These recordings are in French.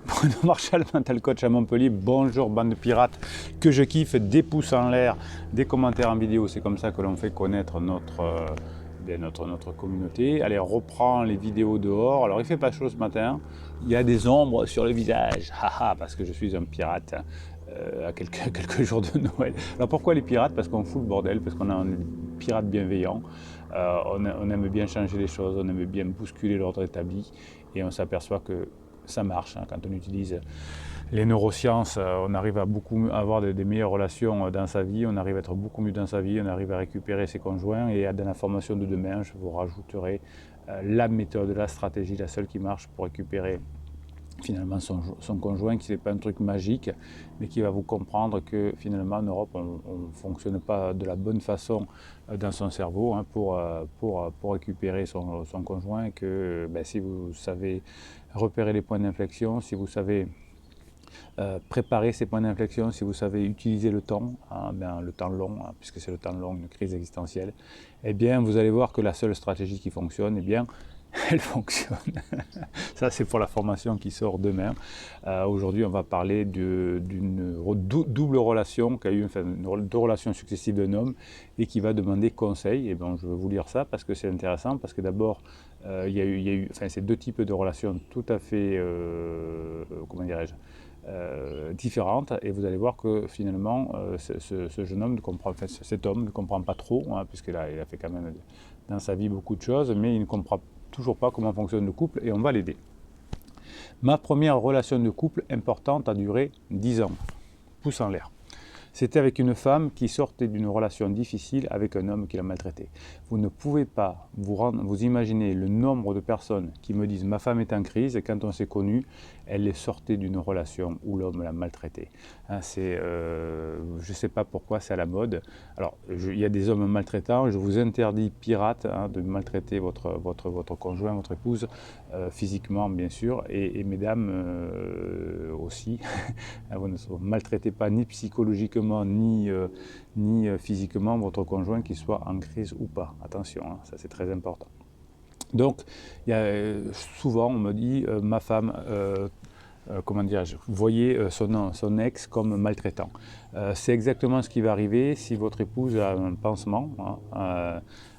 Bruno Marchal, mental coach à Montpellier. Bonjour bande de pirates que je kiffe, des pouces en l'air, des commentaires en vidéo, c'est comme ça que l'on fait connaître notre communauté. Allez, reprends les vidéos dehors. Alors il fait pas chaud ce matin, il y a des ombres sur le visage, haha, parce que je suis un pirate à quelques jours de Noël. Alors pourquoi les pirates? Parce qu'on fout le bordel, parce qu'on a un pirate bienveillant. On aime bien changer les choses, on aime bien bousculer l'ordre établi et on s'aperçoit que ça marche. Quand on utilise les neurosciences, on arrive à avoir des meilleures relations dans sa vie, on arrive à être beaucoup mieux dans sa vie, on arrive à récupérer ses conjoints. Et dans la formation de demain, je vous rajouterai la méthode, la stratégie, la seule qui marche pour récupérer finalement son conjoint, qui n'est pas un truc magique, mais qui va vous comprendre que finalement en Europe on ne fonctionne pas de la bonne façon dans son cerveau pour récupérer son conjoint, et que si vous savez repérer les points d'inflexion, si vous savez préparer ces points d'inflexion, si vous savez utiliser le temps, le temps long, puisque c'est le temps long, une crise existentielle, eh bien vous allez voir que la seule stratégie qui fonctionne, elle fonctionne. Ça, c'est pour la formation qui sort demain. Aujourd'hui, on va parler d'une double relation qu'a eu, deux relations successives d'un homme et qui va demander conseil. Et je vais vous lire ça parce que c'est intéressant, parce que d'abord, il y a eu ces deux types de relations tout à fait, comment dirais-je, différentes, et vous allez voir que finalement ce jeune homme cet homme ne comprend pas trop, puisqu'il a fait quand même dans sa vie beaucoup de choses, mais il ne comprend toujours pas comment fonctionne le couple, et on va l'aider. Ma première relation de couple importante a duré 10 ans, pouce en l'air. C'était avec une femme qui sortait d'une relation difficile avec un homme qui la maltraitait. Vous ne pouvez pas vous imaginer le nombre de personnes qui me disent « ma femme est en crise » et quand on s'est connu, elle est sortie d'une relation où l'homme la maltraitait. Je ne sais pas pourquoi c'est à la mode. Alors, il y a des hommes maltraitants, je vous interdis, pirates, de maltraiter votre conjoint, votre épouse, physiquement bien sûr, et mesdames aussi. Vous ne maltraitez pas ni psychologiquement ni physiquement votre conjoint, qu'il soit en crise ou pas. Attention, ça c'est très important. Donc, souvent on me dit ma femme, comment dirais-je, voyez son ex comme maltraitant. C'est exactement ce qui va arriver si votre épouse a un pansement.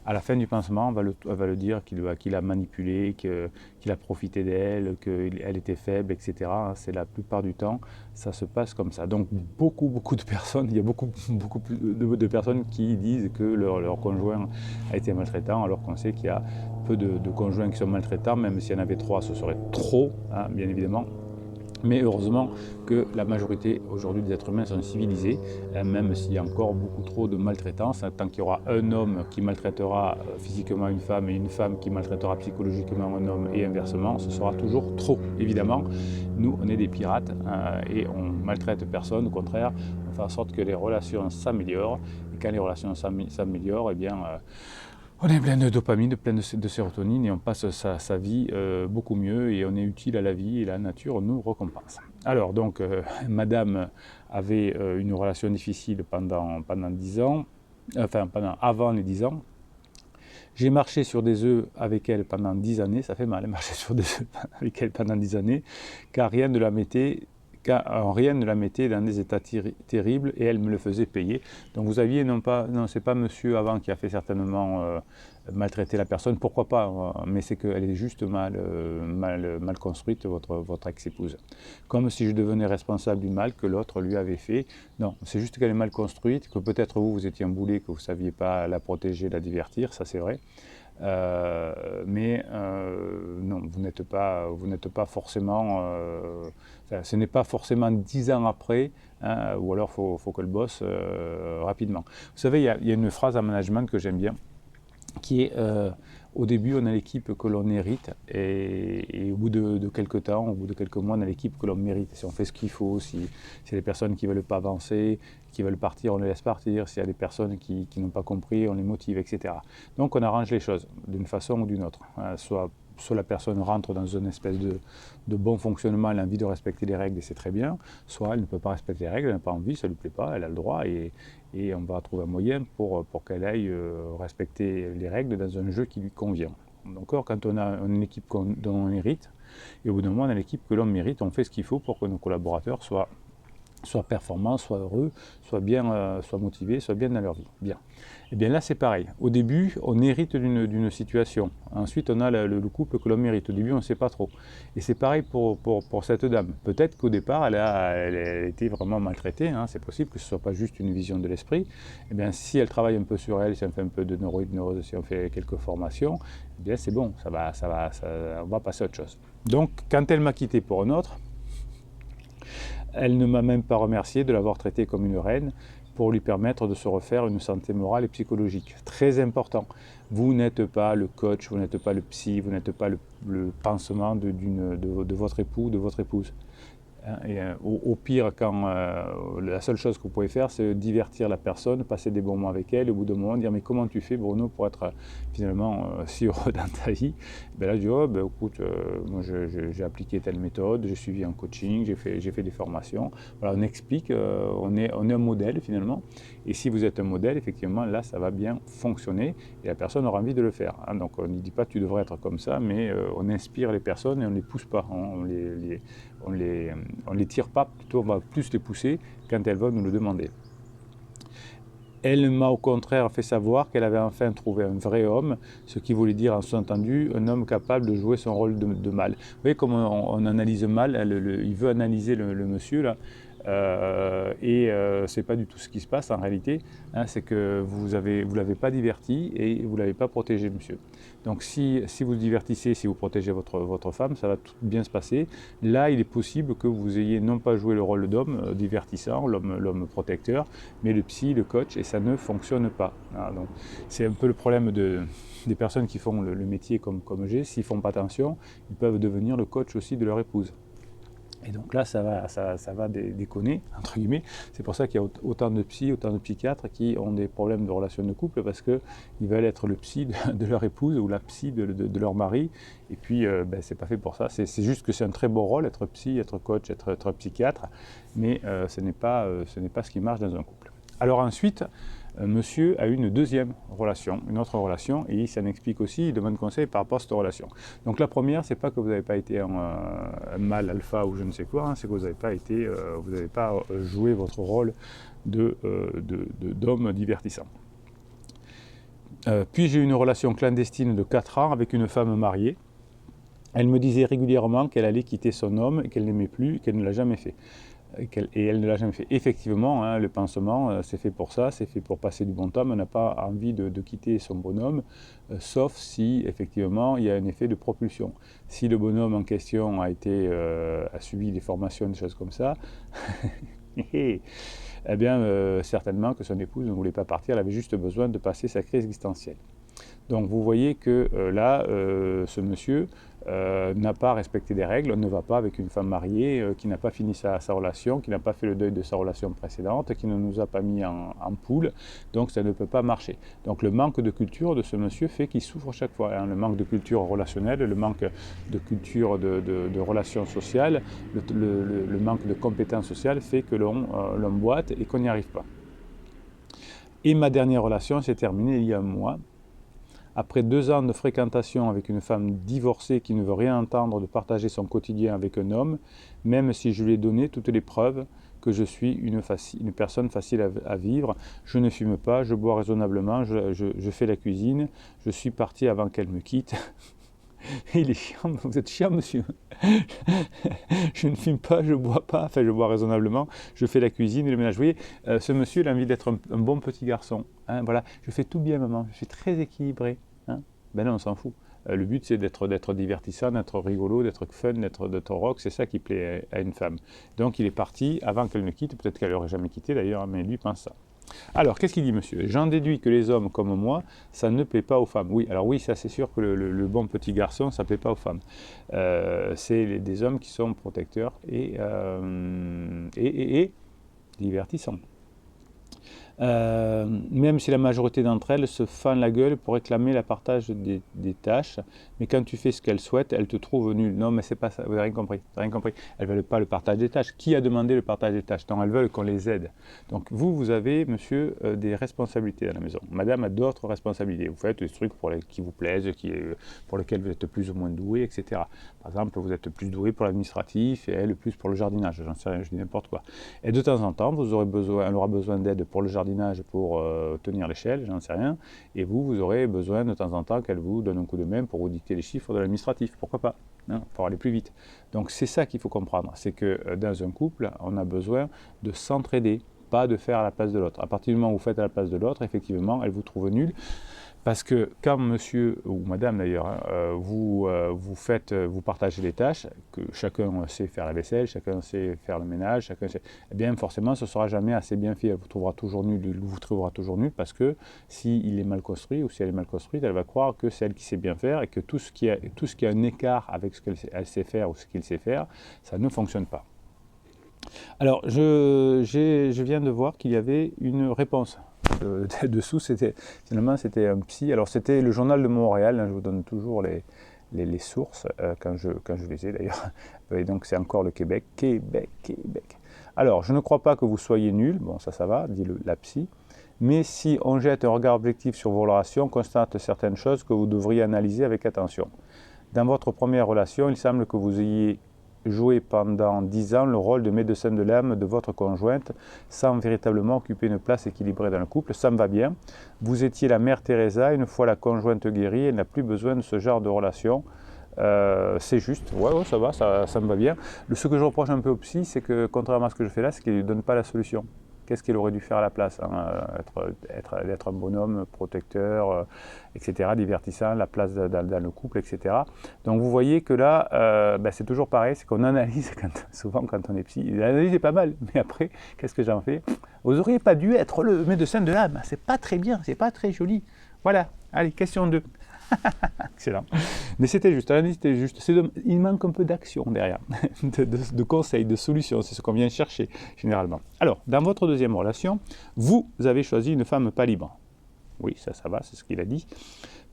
À la fin du pansement, elle va le dire qu'il a manipulé, qu'il a profité d'elle, qu'elle était faible, etc. C'est la plupart du temps, ça se passe comme ça. Donc beaucoup de personnes, il y a beaucoup de personnes qui disent que leur conjoint a été maltraitant, alors qu'on sait qu'il y a peu de conjoints qui sont maltraitants. Même s'il y en avait 3, ce serait trop, bien évidemment. Mais heureusement que la majorité aujourd'hui des êtres humains sont civilisés, même s'il y a encore beaucoup trop de maltraitance. Tant qu'il y aura un homme qui maltraitera physiquement une femme et une femme qui maltraitera psychologiquement un homme et inversement, ce sera toujours trop. Évidemment, nous on est des pirates et on maltraite personne, au contraire, on fait en sorte que les relations s'améliorent. Et quand les relations s'améliorent, on est plein de dopamine, plein de sérotonine, et on passe sa vie beaucoup mieux, et on est utile à la vie, et la nature nous récompense. Alors donc, madame avait une relation difficile pendant 10 ans, avant les 10 ans. J'ai marché sur des œufs avec elle pendant 10 années, ça fait mal, marcher sur des œufs avec elle pendant 10 années, car rien ne la mettait dans des états terribles, et elle me le faisait payer. Donc vous aviez non, c'est pas monsieur avant qui a fait certainement maltraiter la personne, pourquoi pas, mais c'est qu'elle est juste mal construite, votre ex-épouse. Comme si je devenais responsable du mal que l'autre lui avait fait. Non, c'est juste qu'elle est mal construite, que peut-être vous étiez un boulet, que vous ne saviez pas la protéger, la divertir, ça c'est vrai. Non, vous n'êtes pas forcément, ce n'est pas forcément 10 ans après, ou alors faut que le bosse rapidement. Vous savez, il y a une phrase en management que j'aime bien, qui est au début on a l'équipe que l'on hérite, et au bout de quelques temps, au bout de quelques mois, on a l'équipe que l'on mérite. Si on fait ce qu'il faut, si y a des personnes qui ne veulent pas avancer, qui veulent partir, on les laisse partir. S'il y a des personnes qui n'ont pas compris, on les motive, etc. Donc on arrange les choses d'une façon ou d'une autre. Soit la personne rentre dans une espèce de bon fonctionnement, elle a envie de respecter les règles et c'est très bien, soit elle ne peut pas respecter les règles, elle n'a pas envie, ça ne lui plaît pas, elle a le droit, et on va trouver un moyen pour qu'elle aille respecter les règles dans un jeu qui lui convient. Donc quand on a une équipe dont on hérite, Et au bout d'un moment, dans l'équipe que l'on mérite, on fait ce qu'il faut pour que nos collaborateurs soient performants, soient heureux, soient motivés, soient bien dans leur vie. Bien. Et bien là, c'est pareil. Au début, on hérite d'une situation. Ensuite, on a le couple que l'on mérite. Au début, on ne sait pas trop. Et c'est pareil pour cette dame. Peut-être qu'au départ, elle a été vraiment maltraitée. Hein. C'est possible que ce ne soit pas juste une vision de l'esprit. Et bien, si elle travaille un peu sur elle, si on fait un peu de neurohypnose, si on fait quelques formations, eh bien, c'est bon. On va passer à autre chose. Donc, quand elle m'a quitté pour un autre, elle ne m'a même pas remercié de l'avoir traité comme une reine pour lui permettre de se refaire une santé morale et psychologique. Très important. Vous n'êtes pas le coach, vous n'êtes pas le psy, vous n'êtes pas le pansement de votre époux, de votre épouse. Et au pire, la seule chose que vous pouvez faire, c'est divertir la personne, passer des bons moments avec elle, et au bout d'un moment dire mais comment tu fais Bruno pour être finalement si heureux dans ta vie? Ben là je dis oh, ben, écoute, moi j'ai appliqué telle méthode, j'ai suivi un coaching, j'ai fait des formations. Voilà, on explique, on est un modèle finalement, et si vous êtes un modèle, effectivement là ça va bien fonctionner et la personne aura envie de le faire. Hein. Donc on ne dit pas tu devrais être comme ça, mais on inspire les personnes et on ne les pousse pas, on les tire pas, plutôt on va plus les pousser quand elles vont nous le demander. Elle m'a au contraire fait savoir qu'elle avait enfin trouvé un vrai homme, ce qui voulait dire en sous-entendu un homme capable de jouer son rôle de mâle. Vous voyez comme on analyse mal, il veut analyser le monsieur là, c'est pas du tout ce qui se passe en réalité, hein, c'est que vous l'avez pas diverti et vous l'avez pas protégé monsieur. Donc si vous divertissez, si vous protégez votre femme, ça va tout bien se passer. Là il est possible que vous ayez non pas joué le rôle d'homme divertissant, l'homme protecteur, mais le psy, le coach, et ça ne fonctionne pas. Voilà, donc c'est un peu le problème des personnes qui font le métier comme j'ai, s'ils ne font pas attention, ils peuvent devenir le coach aussi de leur épouse. Et donc là, ça va déconner, entre guillemets. C'est pour ça qu'il y a autant de psy, autant de psychiatres qui ont des problèmes de relations de couple parce qu'ils veulent être le psy de leur épouse ou la psy de leur mari. Et puis, c'est pas fait pour ça. C'est juste que c'est un très beau rôle, être psy, être coach, être psychiatre, mais ce n'est pas ce qui marche dans un couple. Alors ensuite, monsieur a une deuxième relation, une autre relation, et il s'en explique aussi, il demande conseil par rapport à cette relation. Donc la première, c'est pas que vous n'avez pas été un mâle alpha ou je ne sais quoi, hein, c'est que vous n'avez pas joué votre rôle d'homme divertissant. Puis j'ai eu une relation clandestine de 4 ans avec une femme mariée. Elle me disait régulièrement qu'elle allait quitter son homme et qu'elle n'aimait plus, qu'elle ne l'a jamais fait. Et elle ne l'a jamais fait. Effectivement, hein, le pansement, c'est fait pour ça, c'est fait pour passer du bon temps. On n'a pas envie de quitter son bonhomme, sauf si, effectivement, il y a un effet de propulsion. Si le bonhomme en question a subi des formations, des choses comme ça, eh bien, certainement que son épouse ne voulait pas partir, elle avait juste besoin de passer sa crise existentielle. Donc vous voyez que là, ce monsieur n'a pas respecté des règles, on ne va pas avec une femme mariée qui n'a pas fini sa relation, qui n'a pas fait le deuil de sa relation précédente, qui ne nous a pas mis en poule, donc ça ne peut pas marcher. Donc le manque de culture de ce monsieur fait qu'il souffre chaque fois, hein. Le manque de culture relationnelle, le manque de culture de relations sociales, le manque de compétences sociales fait que l'on boite et qu'on n'y arrive pas. Et ma dernière relation s'est terminée il y a un mois. Après 2 ans de fréquentation avec une femme divorcée qui ne veut rien entendre de partager son quotidien avec un homme, même si je lui ai donné toutes les preuves que je suis une personne facile à vivre, je ne fume pas, je bois raisonnablement, je fais la cuisine, je suis parti avant qu'elle me quitte. Il est chiant, vous êtes chiant monsieur. Je ne fume pas, je bois pas, enfin je bois raisonnablement, je fais la cuisine et le ménage. Vous voyez, ce monsieur il a envie d'être un bon petit garçon. Hein, voilà, je fais tout bien maman, je suis très équilibré. Hein. Ben non, on s'en fout. Le but c'est d'être divertissant, d'être rigolo, d'être fun, d'être rock, c'est ça qui plaît à une femme. Donc il est parti avant qu'elle ne quitte, peut-être qu'elle n'aurait jamais quitté d'ailleurs, mais lui pense ça. Alors, qu'est-ce qu'il dit monsieur? J'en déduis que les hommes comme moi, ça ne plaît pas aux femmes. Oui, alors oui, ça c'est sûr que le bon petit garçon, ça ne plaît pas aux femmes. C'est des hommes qui sont protecteurs et divertissants. Même si la majorité d'entre elles se fend la gueule pour réclamer le partage des tâches, mais quand tu fais ce qu'elles souhaitent, elles te trouvent nul. Non, mais c'est pas ça, vous n'avez rien compris, vous avez rien compris. Elles ne veulent pas le partage des tâches. Qui a demandé le partage des tâches? Non, elles veulent qu'on les aide. Donc vous avez, monsieur, des responsabilités à la maison. Madame a d'autres responsabilités. Vous faites des trucs qui vous plaisent, pour lesquels vous êtes plus ou moins doué, etc. Par exemple, vous êtes plus doué pour l'administratif et elle plus pour le jardinage. J'en sais rien, je dis n'importe quoi. Et de temps en temps, elle aura besoin d'aide pour le jardinage, pour tenir l'échelle, j'en sais rien, et vous aurez besoin de temps en temps qu'elle vous donne un coup de main pour vous dicter les chiffres de l'administratif, pourquoi pas, hein, pour aller plus vite. Donc c'est ça qu'il faut comprendre, c'est que dans un couple, on a besoin de s'entraider, pas de faire à la place de l'autre. À partir du moment où vous faites à la place de l'autre, effectivement, elle vous trouve nul. Parce que quand monsieur ou madame d'ailleurs, hein, vous partagez les tâches, que chacun sait faire la vaisselle, chacun sait faire le ménage, chacun sait, eh bien forcément ce ne sera jamais assez bien fait, elle vous trouvera toujours nul, parce que s'il est mal construit ou si elle est mal construite, elle va croire que c'est elle qui sait bien faire et que tout ce qui a un écart avec ce qu'elle sait faire ou ce qu'il sait faire, ça ne fonctionne pas. Alors, je viens de voir qu'il y avait une réponse. Dessous, finalement, c'était un psy. Alors, c'était le Journal de Montréal. Hein, je vous donne toujours les sources quand je les ai d'ailleurs. Et donc, c'est encore le Québec. Québec. Alors, je ne crois pas que vous soyez nul. Bon, ça va, dit la psy. Mais si on jette un regard objectif sur vos relations, on constate certaines choses que vous devriez analyser avec attention. Dans votre première relation, il semble que vous ayez joué pendant 10 ans le rôle de médecin de l'âme de votre conjointe sans véritablement occuper une place équilibrée dans le couple. Ça me va bien. Vous étiez la mère Teresa, une fois la conjointe guérie, elle n'a plus besoin de ce genre de relation. C'est juste, ouais, ça va, ça me va bien. Ce que je reproche un peu au psy, c'est que contrairement à ce que je fais là, c'est qu'il ne donne pas la solution. Qu'est-ce qu'il aurait dû faire à la place, hein, être un bonhomme protecteur, etc., divertissant, la place dans le couple, etc. Donc vous voyez que là, c'est toujours pareil, c'est qu'on analyse souvent quand on est psy. L'analyse est pas mal, mais après, qu'est-ce que j'en fais? Vous n'auriez pas dû être le médecin de l'âme, c'est pas très bien, c'est pas très joli. Voilà, allez, question 2. Excellent. Mais c'était juste, l'analyse était juste. Il manque un peu d'action derrière, de conseils, de solutions, c'est ce qu'on vient chercher généralement. Alors, dans votre deuxième relation, vous avez choisi une femme pas libre. Oui, ça va, c'est ce qu'il a dit.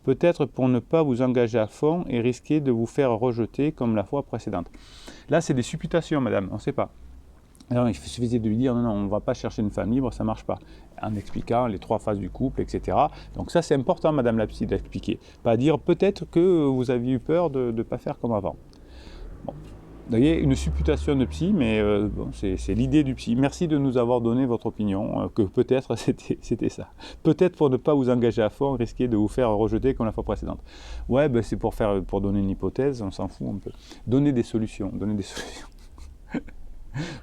Peut-être pour ne pas vous engager à fond et risquer de vous faire rejeter comme la fois précédente. Là, c'est des supputations, madame, on ne sait pas. Alors, il suffisait de lui dire non, on ne va pas chercher une femme libre, ça ne marche pas, en expliquant les 3 phases du couple, etc. Donc ça, c'est important, madame la psy, d'expliquer. Pas dire peut-être que vous aviez eu peur de ne pas faire comme avant. Bon. Vous voyez, une supputation de psy, mais bon, c'est l'idée du psy. Merci de nous avoir donné votre opinion, que peut-être c'était ça. Peut-être pour ne pas vous engager à fond, risquer de vous faire rejeter comme la fois précédente. Ouais, c'est pour donner une hypothèse, on s'en fout un peu. Donner des solutions.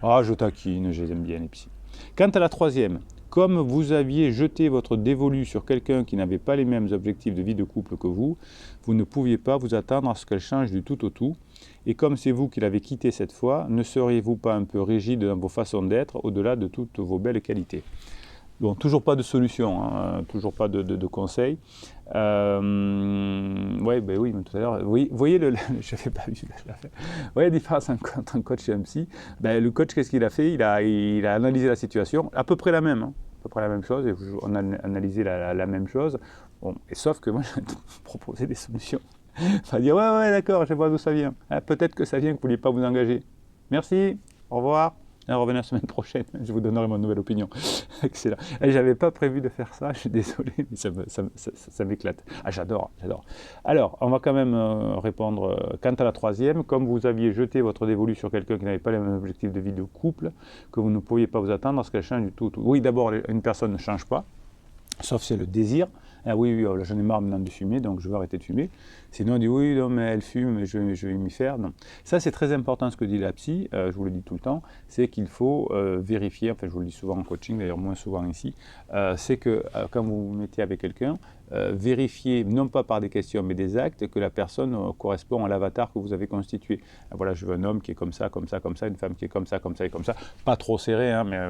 Ah, je taquine, je les aime bien les psys. Quant à la troisième, comme vous aviez jeté votre dévolu sur quelqu'un qui n'avait pas les mêmes objectifs de vie de couple que vous ne pouviez pas vous attendre à ce qu'elle change du tout au tout. Et comme c'est vous qui l'avez quittée cette fois, ne seriez-vous pas un peu rigide dans vos façons d'être au-delà de toutes vos belles qualités? Bon, toujours pas de solution, hein, toujours pas de conseils. Oui, mais tout à l'heure, vous voyez, je n'avais pas vu, je l'ai fait. Vous voyez la différence entre un coach et un psy? Le coach, qu'est-ce qu'il a fait? Il a analysé la situation, à peu près la même, hein, à peu près la même chose, et on a analysé la même chose. Bon, et sauf que moi, je vais proposer des solutions. Enfin, dire, ouais, d'accord, je vois d'où ça vient. Peut-être que ça vient que vous ne vouliez pas vous engager. Merci, au revoir. Revenez la semaine prochaine, je vous donnerai mon nouvelle opinion. Excellent. Je n'avais pas prévu de faire ça, je suis désolé, mais ça m'éclate. Ah, j'adore. Alors, on va quand même répondre. Quant à la troisième, comme vous aviez jeté votre dévolu sur quelqu'un qui n'avait pas les mêmes objectifs de vie de couple, que vous ne pouviez pas vous attendre à ce qu'elle change du tout. Oui, d'abord, une personne ne change pas, sauf si c'est le désir. Ah oui, j'en ai marre maintenant de fumer, donc je vais arrêter de fumer. Sinon, on dit oui, non, mais elle fume, mais je vais m'y faire. Non. Ça, c'est très important ce que dit la psy, je vous le dis tout le temps, c'est qu'il faut vérifier, enfin je vous le dis souvent en coaching, d'ailleurs moins souvent ici, c'est que quand vous vous mettez avec quelqu'un, vérifier, non pas par des questions, mais des actes, que la personne correspond à l'avatar que vous avez constitué. Voilà, je veux un homme qui est comme ça, une femme qui est comme ça et comme ça. Pas trop serré, hein, mais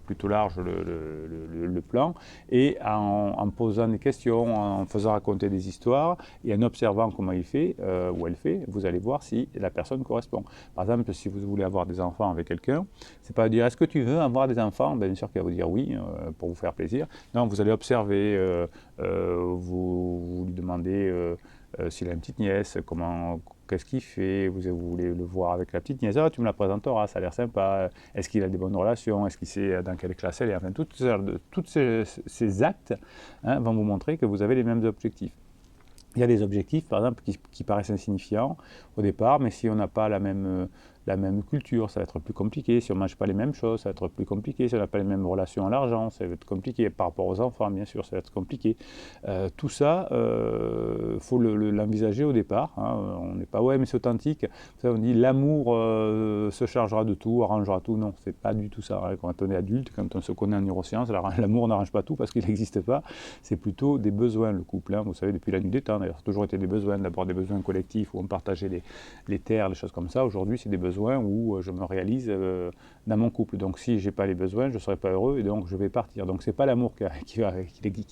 plutôt large le plan. Et en posant des questions, en faisant raconter des histoires, et en observant dépend comment il fait ou elle fait, vous allez voir si la personne correspond. Par exemple, si vous voulez avoir des enfants avec quelqu'un, c'est pas dire est-ce que tu veux avoir des enfants? Bien sûr qu'il va vous dire oui pour vous faire plaisir. Non, vous allez observer, vous lui demandez s'il a une petite nièce, qu'est-ce qu'il fait, vous voulez le voir avec la petite nièce, ah, tu me la présenteras, ça a l'air sympa, est-ce qu'il a des bonnes relations, est-ce qu'il sait dans quelle classe elle est, enfin, tous ces actes vont vous montrer que vous avez les mêmes objectifs. Il y a des objectifs, par exemple, qui paraissent insignifiants au départ, mais si on n'a pas la même culture, ça va être plus compliqué. Si on ne mange pas les mêmes choses, ça va être plus compliqué. Si on n'a pas les mêmes relations à l'argent, ça va être compliqué. Par rapport aux enfants, bien sûr, ça va être compliqué. Tout ça, faut l'envisager au départ. On n'est pas, ouais, mais c'est authentique. Ça, on dit l'amour se chargera de tout, arrangera tout. Non, c'est pas du tout ça. Quand on est adulte, quand on se connaît en neurosciences, l'amour n'arrange pas tout parce qu'il n'existe pas. C'est plutôt des besoins, le couple. Vous savez, depuis la nuit des temps, d'ailleurs, ça a toujours été des besoins, d'abord des besoins collectifs où on partageait les terres, les choses comme ça. Aujourd'hui, c'est des besoins où je me réalise dans mon couple. Donc si je n'ai pas les besoins, je ne serai pas heureux et donc je vais partir. Donc ce n'est pas l'amour qui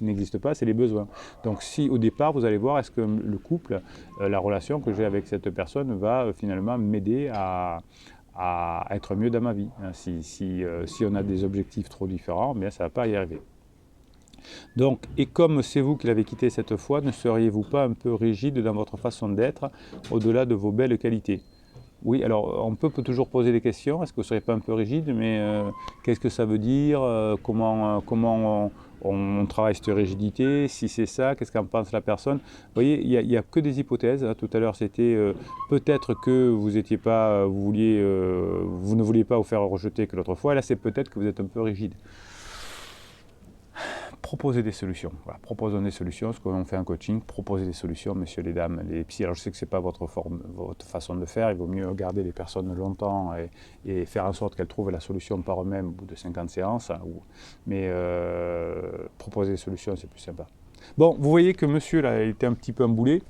n'existe pas, c'est les besoins. Donc si au départ, vous allez voir, est-ce que le couple, la relation que j'ai avec cette personne va finalement m'aider à être mieux dans ma vie. Si on a des objectifs trop différents, bien, ça ne va pas y arriver. Donc, et comme c'est vous qui l'avez quitté cette fois, ne seriez-vous pas un peu rigide dans votre façon d'être au-delà de vos belles qualités? Oui, alors on peut toujours poser des questions, est-ce que vous ne serez pas un peu rigide, mais qu'est-ce que ça veut dire, comment on travaille cette rigidité, si c'est ça, qu'est-ce qu'en pense la personne? Vous voyez, il n'y a que des hypothèses. Tout à l'heure c'était peut-être que vous ne vouliez pas vous faire rejeter que l'autre fois, et là c'est peut-être que vous êtes un peu rigide. Proposer des solutions. Voilà, proposons des solutions. Ce qu'on fait en coaching, proposer des solutions, messieurs, les dames, les psys. Alors je sais que ce n'est pas votre façon de faire. Il vaut mieux garder les personnes longtemps et faire en sorte qu'elles trouvent la solution par eux-mêmes au bout de 50 séances. Mais proposer des solutions, c'est plus sympa. Bon, vous voyez que monsieur, là, il était un petit peu emboulé.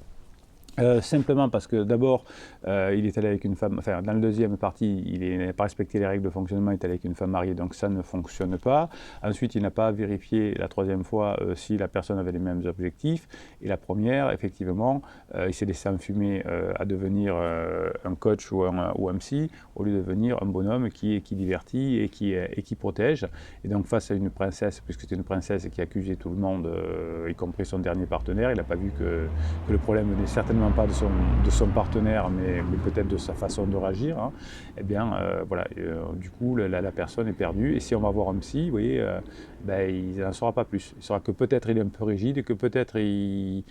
Simplement parce que d'abord, il est allé avec une femme, enfin dans la deuxième partie, il n'a pas respecté les règles de fonctionnement, il est allé avec une femme mariée, donc ça ne fonctionne pas. Ensuite, il n'a pas vérifié la troisième fois si la personne avait les mêmes objectifs. Et la première, effectivement, il s'est laissé enfumer à devenir un coach ou un psy, au lieu de devenir un bonhomme qui divertit et qui protège. Et donc face à une princesse, puisque c'était une princesse qui accusait tout le monde, y compris son dernier partenaire, il n'a pas vu que le problème venait certainement pas de son partenaire, mais peut-être de sa façon de réagir, eh bien, voilà, du coup, la personne est perdue. Et si on va voir un psy, vous voyez, il n'en saura pas plus. Il saura que peut-être il est un peu rigide, et que peut-être il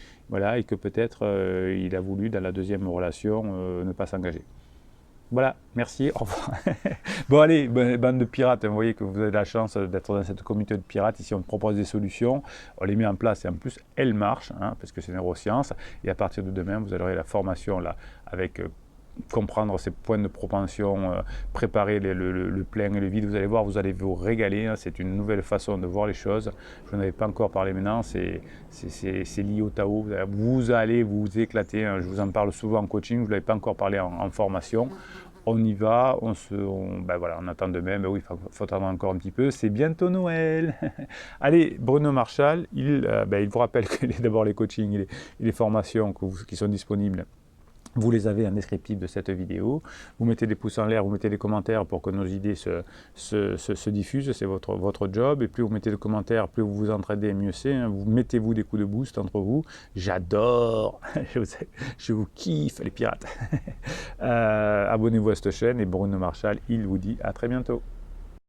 a voulu, dans la deuxième relation, ne pas s'engager. Voilà, merci, au revoir. Bon allez, bande de pirates, vous voyez que vous avez la chance d'être dans cette communauté de pirates. Ici on propose des solutions, on les met en place et en plus elles marchent, parce que c'est neurosciences. Et à partir de demain, vous aurez la formation là avec comprendre ces points de propension, préparer le plein et le vide. Vous allez voir, vous allez vous régaler, c'est une nouvelle façon de voir les choses. Je n'en avais pas encore parlé maintenant, c'est lié au Tao. Vous allez vous éclater, je vous en parle souvent en coaching, je ne l'avais pas encore parlé en formation. On y va, voilà, on attend demain, mais oui, il faut attendre encore un petit peu, c'est bientôt Noël. Allez, Bruno Marchal, il vous rappelle que d'abord les coachings et les formations qui sont disponibles, vous les avez en descriptif de cette vidéo. Vous mettez des pouces en l'air, vous mettez des commentaires pour que nos idées se diffusent, c'est votre job. Et plus vous mettez de commentaires, plus vous vous entraidez, mieux c'est. Mettez-vous des coups de boost entre vous. J'adore, je vous kiffe les pirates. Abonnez-vous à cette chaîne et Bruno Marchal, il vous dit à très bientôt.